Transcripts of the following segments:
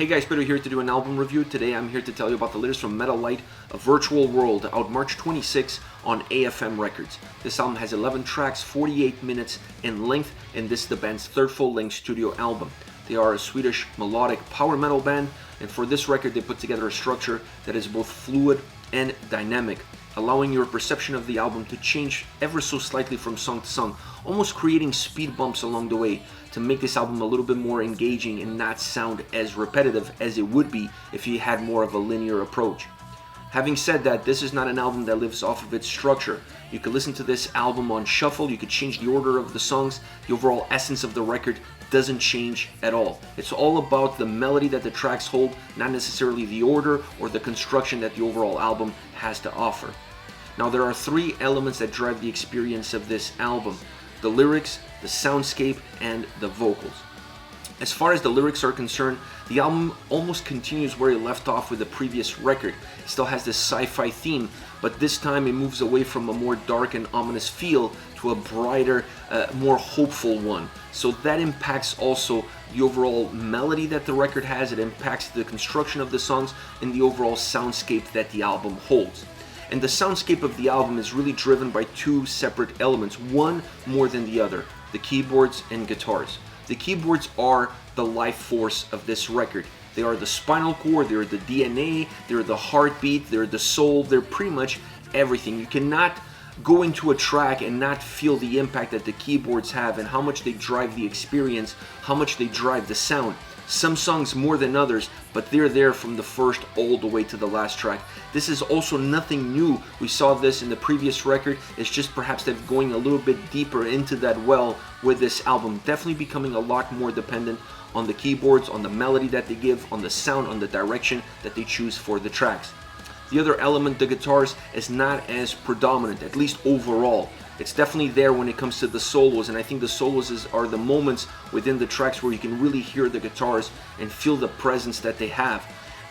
Hey guys, Peter here to do an album review. Today I'm here to tell you about the latest from Metalite, A Virtual World, out March 26 on AFM Records. This album has 11 tracks, 48 minutes in length, and this is the band's third full-length studio album. They are a Swedish melodic power metal band, and for this record they put together a structure that is both fluid and dynamic, allowing your perception of the album to change ever so slightly from song to song, almost creating speed bumps along the way to make this album a little bit more engaging and not sound as repetitive as it would be if you had more of a linear approach. Having said that, this is not an album that lives off of its structure. You could listen to this album on shuffle, you could change the order of the songs, the overall essence of the record doesn't change at all. It's all about the melody that the tracks hold, not necessarily the order or the construction that the overall album has to offer. Now there are three elements that drive the experience of this album: the lyrics, the soundscape, and the vocals. As far as the lyrics are concerned, the album almost continues where it left off with the previous record. It still has this sci-fi theme, but this time it moves away from a more dark and ominous feel to a brighter, more hopeful one. So that impacts also the overall melody that the record has, it impacts the construction of the songs, and the overall soundscape that the album holds. And the soundscape of the album is really driven by two separate elements, one more than the other: the keyboards and guitars. The keyboards are the life force of this record. They are the spinal cord, they're the DNA, they're the heartbeat, they're the soul, they're pretty much everything. You cannot go into a track and not feel the impact that the keyboards have and how much they drive the experience, how much they drive the sound. Some songs more than others, but they're there from the first all the way to the last track. This is also nothing new. We saw this in the previous record. It's just perhaps they're going a little bit deeper into that well with this album. Definitely becoming a lot more dependent on the keyboards, on the melody that they give, on the sound, on the direction that they choose for the tracks. The other element, the guitars, is not as predominant, at least overall. It's definitely there when it comes to the solos, and I think the solos are the moments within the tracks where you can really hear the guitars and feel the presence that they have.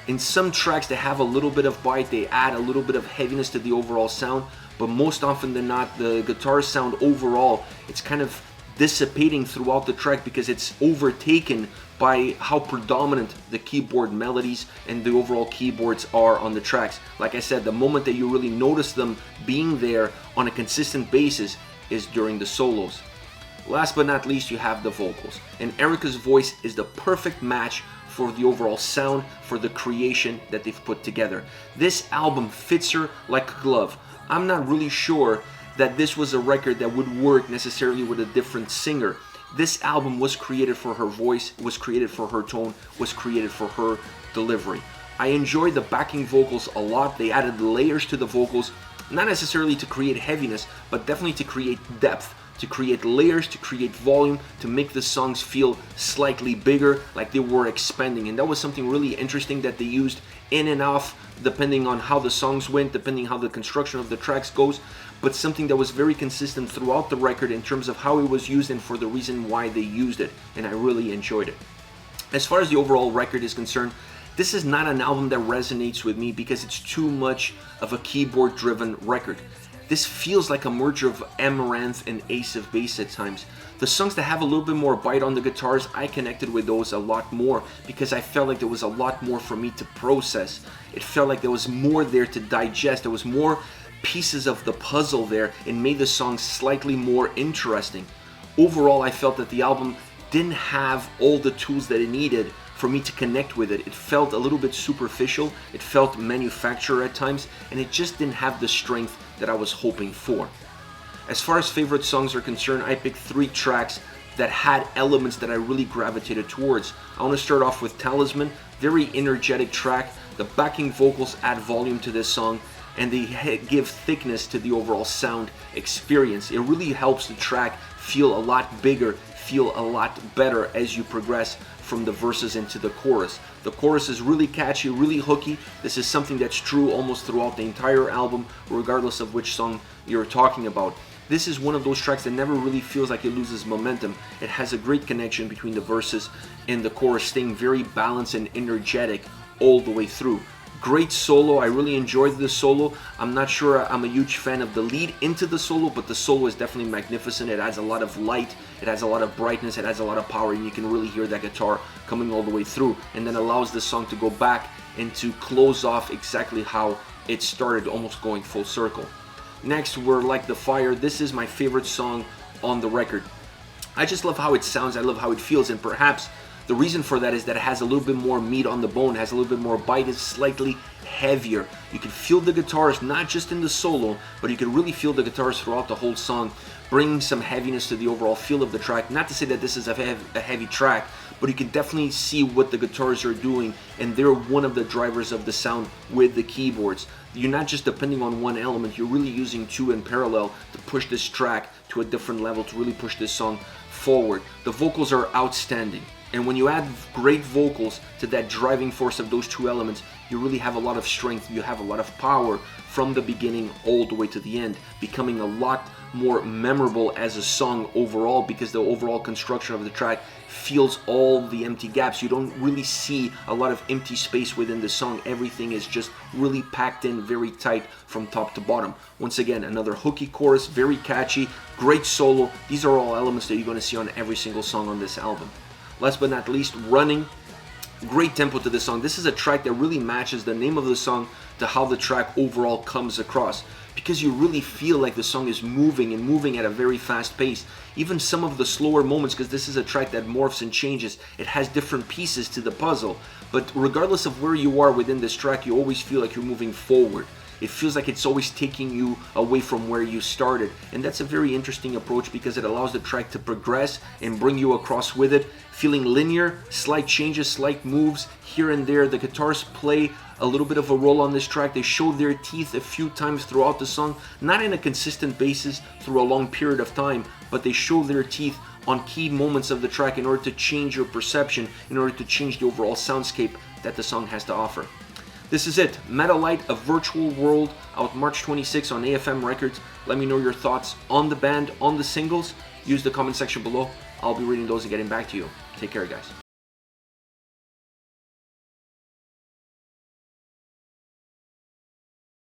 In some tracks they have a little bit of bite, they add a little bit of heaviness to the overall sound, but most often than not the guitar sound overall, it's kind of dissipating throughout the track because it's overtaken by how predominant the keyboard melodies and the overall keyboards are on the tracks. Like I said, the moment that you really notice them being there on a consistent basis is during the solos. Last but not least, you have the vocals, and Erica's voice is the perfect match for the overall sound, for the creation that they've put together. This album fits her like a glove. I'm not really sure that this was a record that would work necessarily with a different singer. This album was created for her voice, was created for her tone, was created for her delivery. I enjoyed the backing vocals a lot. They added layers to the vocals, not necessarily to create heaviness, but definitely to create depth, to create layers, to create volume, to make the songs feel slightly bigger, like they were expanding. And that was something really interesting that they used in and off, depending on how the songs went, depending how the construction of the tracks goes, but something that was very consistent throughout the record in terms of how it was used and for the reason why they used it, and I really enjoyed it. As far as the overall record is concerned, this is not an album that resonates with me because it's too much of a keyboard-driven record. This feels like a merger of Amaranth and Ace of Base at times. The songs that have a little bit more bite on the guitars, I connected with those a lot more because I felt like there was a lot more for me to process. It felt like there was more there to digest. There was more pieces of the puzzle there and made the songs slightly more interesting. Overall, I felt that the album didn't have all the tools that it needed for me to connect with it. It felt a little bit superficial, it felt manufactured at times, and it just didn't have the strength that I was hoping for. As far as favorite songs are concerned, I picked three tracks that had elements that I really gravitated towards. I want to start off with Talisman, very energetic track. The backing vocals add volume to this song, and they give thickness to the overall sound experience. It really helps the track feel a lot bigger, feel a lot better as you progress from the verses into the chorus. The chorus is really catchy, really hooky. This is something that's true almost throughout the entire album, regardless of which song you're talking about. This is one of those tracks that never really feels like it loses momentum. It has a great connection between the verses and the chorus, staying very balanced and energetic all the way through. Great solo. I really enjoyed the solo. I'm not sure I'm a huge fan of the lead into the solo, but the solo is definitely magnificent. It adds a lot of light, it adds a lot of brightness, it adds a lot of power, and you can really hear that guitar coming all the way through, and then allows the song to go back and to close off exactly how it started, almost going full circle. Next, we're Like the Fire. This is my favorite song on the record. I just love how it sounds, I love how it feels, and perhaps the reason for that is that it has a little bit more meat on the bone, has a little bit more bite, is slightly heavier. You can feel the guitars, not just in the solo, but you can really feel the guitars throughout the whole song, bringing some heaviness to the overall feel of the track. Not to say that this is a heavy track, but you can definitely see what the guitars are doing, and they're one of the drivers of the sound with the keyboards. You're not just depending on one element, you're really using two in parallel to push this track to a different level, to really push this song forward. The vocals are outstanding. And when you add great vocals to that driving force of those two elements, you really have a lot of strength, you have a lot of power from the beginning all the way to the end, becoming a lot more memorable as a song overall, because the overall construction of the track fills all the empty gaps. You don't really see a lot of empty space within the song. Everything is just really packed in very tight from top to bottom. Once again, another hooky chorus, very catchy, great solo. These are all elements that you're going to see on every single song on this album. Last but not least, Running. Great tempo to this song. This is a track that really matches the name of the song to how the track overall comes across, because you really feel like the song is moving and moving at a very fast pace. Even some of the slower moments, because this is a track that morphs and changes, it has different pieces to the puzzle, but regardless of where you are within this track, you always feel like you're moving forward. It feels like it's always taking you away from where you started, and that's a very interesting approach because it allows the track to progress and bring you across with it, feeling linear, slight changes, slight moves here and there. The guitars play a little bit of a role on this track. They show their teeth a few times throughout the song, not in a consistent basis through a long period of time, but they show their teeth on key moments of the track in order to change your perception, in order to change the overall soundscape that the song has to offer. This is it, Metalite, A Virtual World, out March 26 on AFM Records. Let me know your thoughts on the band, on the singles. Use the comment section below. I'll be reading those and getting back to you. Take care, guys.